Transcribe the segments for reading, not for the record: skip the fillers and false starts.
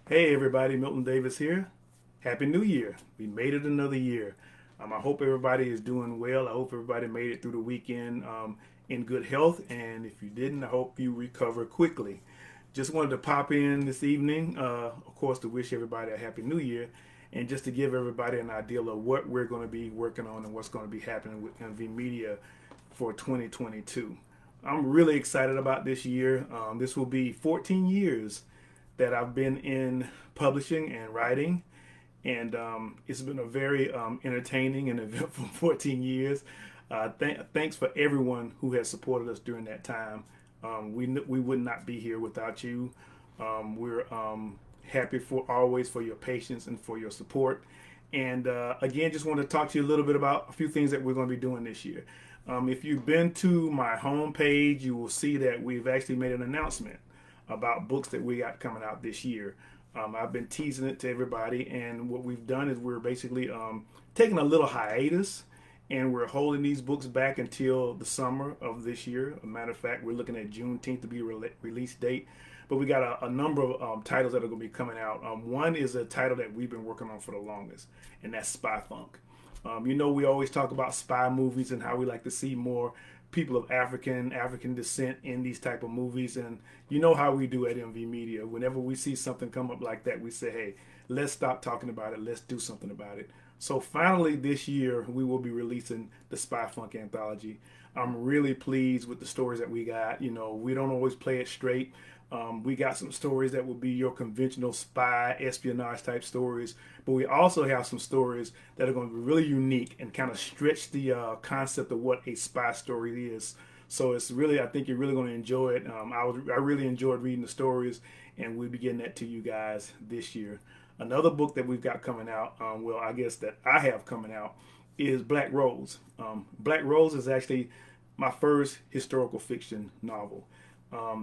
Hey everybody, Milton Davis here. Happy New Year. We made it another year. I hope everybody is doing well. I hope everybody made it through the weekend in good health. And if you didn't, I hope you recover quickly. Just wanted to pop in this evening, of course, to wish everybody a Happy New Year and just to give everybody an idea of what we're going to be working on and what's going to be happening with MVmedia for 2022. I'm really excited about this year. This will be 14 years that I've been in publishing and writing, and it's been a very entertaining and eventful 14 years. Thanks for everyone who has supported us during that time. We would not be here without you. We're happy for always for your patience and for your support. And again, just want to talk to you a little bit about a few things that we're going to be doing this year. If you've been to my homepage, you will see that we've actually made an announcement about books that we got coming out this year. I've been teasing it to everybody, and what we've done is we're basically taking a little hiatus, and we're holding these books back until the summer of this year. A matter of fact, we're looking at Juneteenth to be a release date, but we got a number of titles that are going to be coming out. One is a title that we've been working on for the longest, and that's Spy Funk. We always talk about spy movies and how we like to see more people of African descent in these type of movies, and you know how we do at MVmedia. Whenever we see something come up like that, we say, hey, let's stop talking about it, let's do something about it. So finally this year we will be releasing the Spy Funk Anthology. I'm really pleased with the stories that we got. We don't always play it straight. We got some stories that will be your conventional spy espionage type stories, but we also have some stories that are going to be really unique and kind of stretch the concept of what a spy story is. So it's really, I think you're really going to enjoy it. I really enjoyed reading the stories, and we'll be getting that to you guys this year. Another book that we've got coming out, I guess that I have coming out, is Black Rose. Black Rose is actually my first historical fiction novel.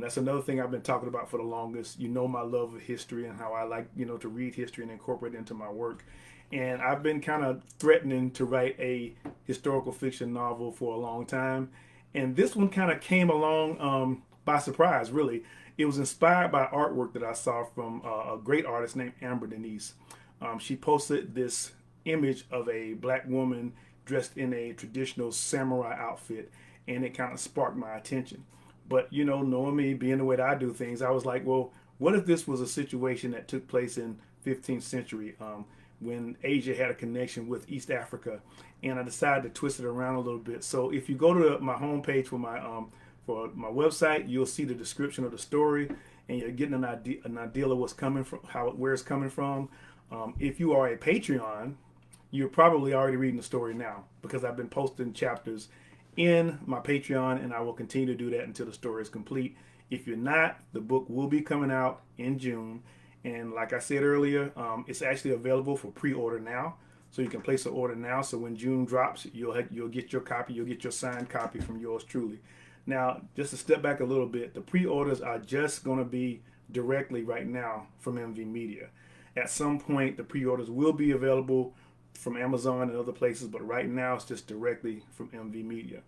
That's another thing I've been talking about for the longest. You know my love of history and how I like, to read history and incorporate it into my work. And I've been kind of threatening to write a historical fiction novel for a long time. And this one kind of came along by surprise, really. It was inspired by artwork that I saw from a great artist named Amber Denise. She posted this image of a black woman dressed in a traditional samurai outfit, and it kind of sparked my attention. But knowing me, being the way that I do things, I was like, well, what if this was a situation that took place in 15th century when Asia had a connection with East Africa, and I decided to twist it around a little bit. So if you go to my homepage for my website, you'll see the description of the story, and you're getting an idea of what's coming from, where it's coming from. If you are a Patreon, you're probably already reading the story now because I've been posting chapters in my Patreon, and I will continue to do that until the story is complete. If you're not, the book will be coming out in June, and like I said earlier, it's actually available for pre-order now, so you can place an order now. So when June drops, you'll get your copy, you'll get your signed copy from yours truly. Now, just to step back a little bit, the pre-orders are just going to be directly right now from MVmedia. At some point, the pre-orders will be available from Amazon and other places, but right now it's just directly from MVmedia.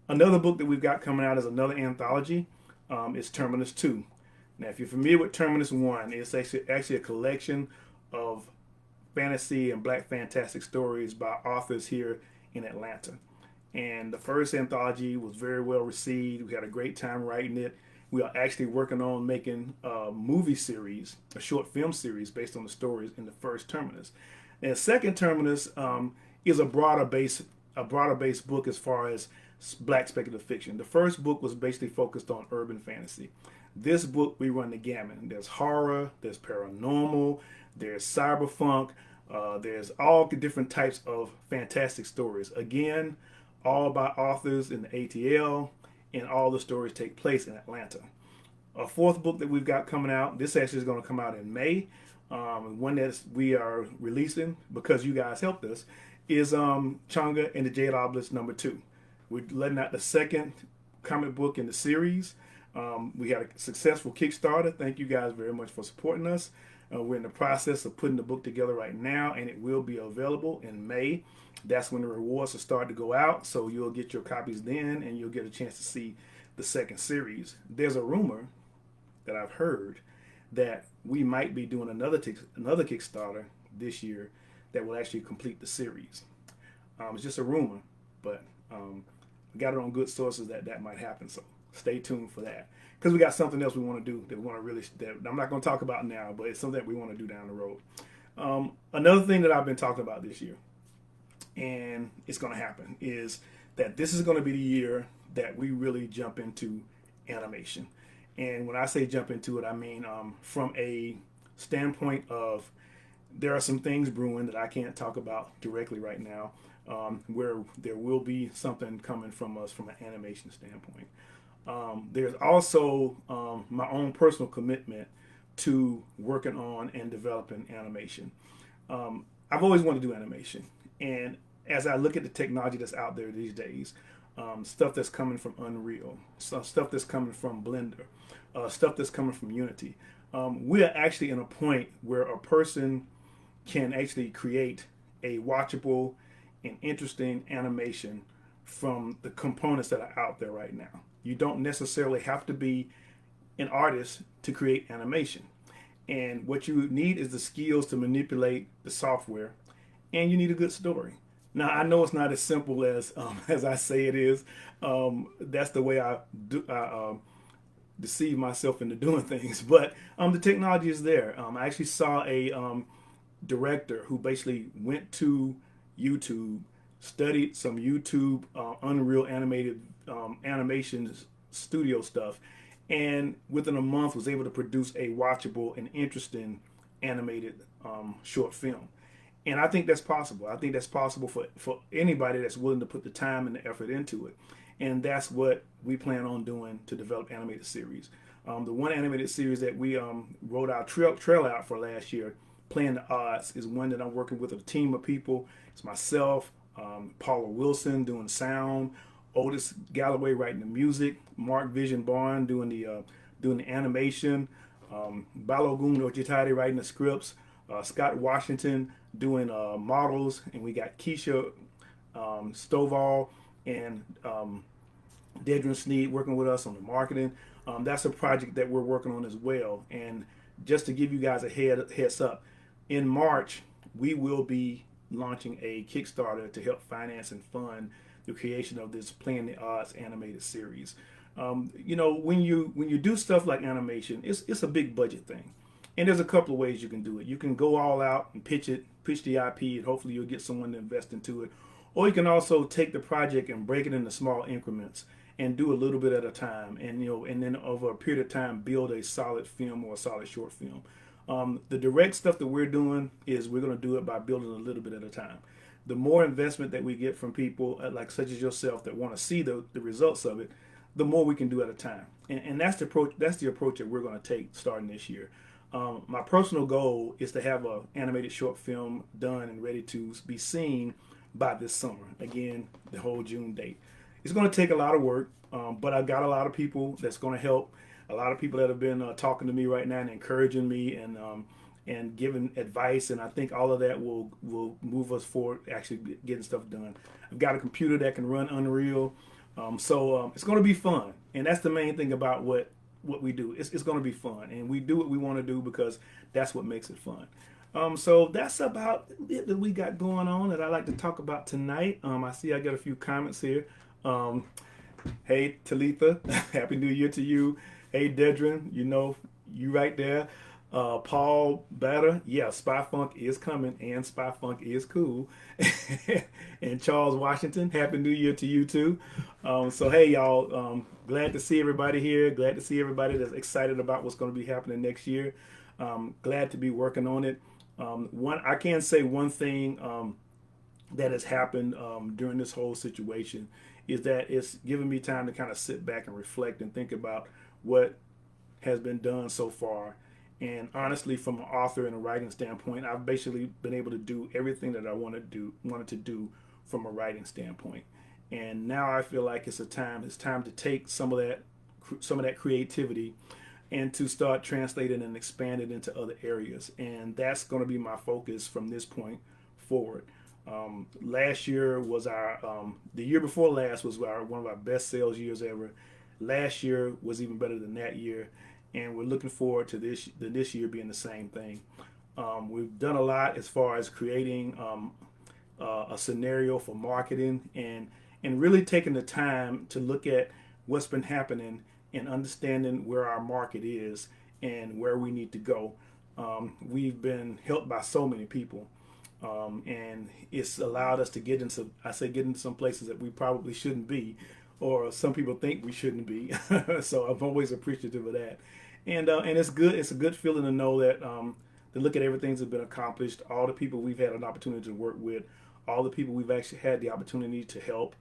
Another book that we've got coming out is another anthology. It's Terminus 2. Now, if you're familiar with Terminus 1, it's actually a collection of fantasy and black fantastic stories by authors here in Atlanta. And the first anthology was very well received. We had a great time writing it. We are actually working on making a movie series, a short film series based on the stories in the first Terminus. And second Terminus is a broader base book as far as black speculative fiction. The first book was basically focused on urban fantasy. This book, we run the gamut. There's horror, there's paranormal, there's cyberpunk, there's all different types of fantastic stories. Again, all by authors in the ATL, and all the stories take place in Atlanta. A fourth book that we've got coming out, this actually is going to come out in May. One that we are releasing because you guys helped us is Changa and the Jade Obelisk #2. We're letting out the second comic book in the series. We had a successful Kickstarter. Thank you guys very much for supporting us. We're in the process of putting the book together right now, and it will be available in May. That's when the rewards will start to go out, so you'll get your copies then, and you'll get a chance to see the second series. There's a rumor that I've heard that we might be doing another Kickstarter this year that will actually complete the series. It's just a rumor, but we got it on good sources that might happen. So stay tuned for that, because we got something else we want to do that we want to really, that I'm not going to talk about now, but it's something that we want to do down the road. Another thing that I've been talking about this year, and it's going to happen, is that this is going to be the year that we really jump into animation. And when I say jump into it, I mean from a standpoint of, there are some things brewing that I can't talk about directly right now, where there will be something coming from us from an animation standpoint. There's also my own personal commitment to working on and developing animation. I've always wanted to do animation, and as I look at the technology that's out there these days, stuff that's coming from Unreal, stuff that's coming from Blender, stuff that's coming from Unity, we're actually in a point where a person can actually create a watchable and interesting animation from the components that are out there right now. You don't necessarily have to be an artist to create animation. And what you need is the skills to manipulate the software, and you need a good story. Now, I know it's not as simple as I say it is. That's the way I deceive myself into doing things. But the technology is there. I actually saw a director who basically went to YouTube, studied some YouTube Unreal animated animation studio stuff, and within a month was able to produce a watchable and interesting animated short film. And I think that's possible. I think that's possible for anybody that's willing to put the time and the effort into it. And that's what we plan on doing to develop animated series. The one animated series that we wrote our trail out for last year, Playing the Odds, is one that I'm working with a team of people. It's myself, Paula Wilson doing sound, Otis Galloway writing the music, Mark Vision Barn doing the animation, Balogun Ojitade writing the scripts, Scott Washington doing models, and we got Keisha Stovall and Dedrin Sneed working with us on the marketing. That's a project that we're working on as well. And just to give you guys a heads up, in March we will be launching a Kickstarter to help finance and fund the creation of this Playing the Odds animated series. You know, when you do stuff like animation, it's a big budget thing, and there's a couple of ways you can do it. You can go all out and pitch the IP, and hopefully you'll get someone to invest into it. Or you can also take the project and break it into small increments and do a little bit at a time, and and then over a period of time build a solid film or a solid short film. The direct stuff that we're doing is we're going to do it by building a little bit at a time. The more investment that we get from people like such as yourself that want to see the results of it, the more we can do at a time. And that's the approach. That's the approach that we're going to take starting this year. My personal goal is to have an animated short film done and ready to be seen by this summer. Again, the whole June date. It's going to take a lot of work, but I've got a lot of people that's going to help. A lot of people that have been talking to me right now and encouraging me and giving advice, and I think all of that will move us forward, actually getting stuff done. I've got a computer that can run Unreal, so it's going to be fun, and that's the main thing about what we do. It's going to be fun, and we do what we want to do because that's what makes it fun. So that's about it that we got going on that I like to talk about tonight. I see I got a few comments here. Hey Talitha, Happy New Year to you. Hey Dedrin, you right there. Paul Batter, yeah, Spy Funk is coming, and Spy Funk is cool. And Charles Washington, Happy New Year to you too. So hey y'all, glad to see everybody here. Glad to see everybody that's excited about what's going to be happening next year. Glad to be working on it. I can say one thing that has happened during this whole situation is that it's given me time to kind of sit back and reflect and think about what has been done so far. And honestly, from an author and a writing standpoint, I've basically been able to do everything that I wanted to do from a writing standpoint. And now I feel like it's time to take some of that creativity and to start translating and expand it into other areas. And that's going to be my focus from this point forward. Last year was the year before last was one of our best sales years ever. Last year was even better than that year. and we're looking forward to this year being the same thing. We've done a lot as far as creating a scenario for marketing and really taking the time to look at what's been happening and understanding where our market is and where we need to go. We've been helped by so many people, and it's allowed us to get into some places that we probably shouldn't be, or some people think we shouldn't be. So I'm always appreciative of that, and it's good. It's a good feeling to know that to look at everything that's been accomplished, all the people we've had an opportunity to work with, all the people we've actually had the opportunity to help,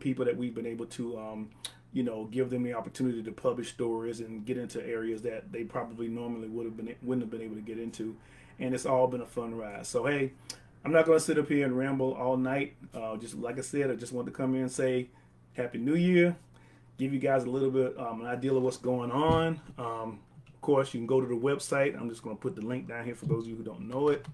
people that we've been able to give them the opportunity to publish stories and get into areas that they probably normally wouldn't have been able to get into, and it's all been a fun ride. So hey, I'm not going to sit up here and ramble all night. Just like I said, I just want to come in and say Happy New Year, give you guys a little bit an idea of what's going on. Of course, you can go to the website. I'm just going to put the link down here for those of you who don't know it.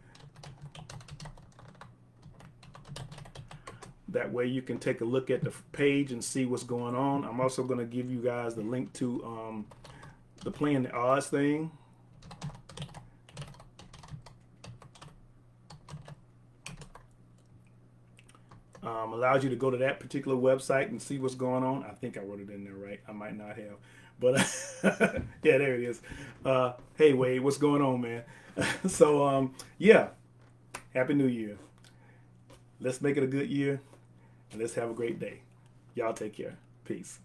That way you can take a look at the page and see what's going on. I'm also going to give you guys the link to the Playing the Odds thing. Allows you to go to that particular website and see what's going on. I think I wrote it in there right. I might not have. But yeah, there it is. Hey, Wade, what's going on, man? So, yeah, Happy New Year. Let's make it a good year. And let's have a great day. Y'all take care. Peace.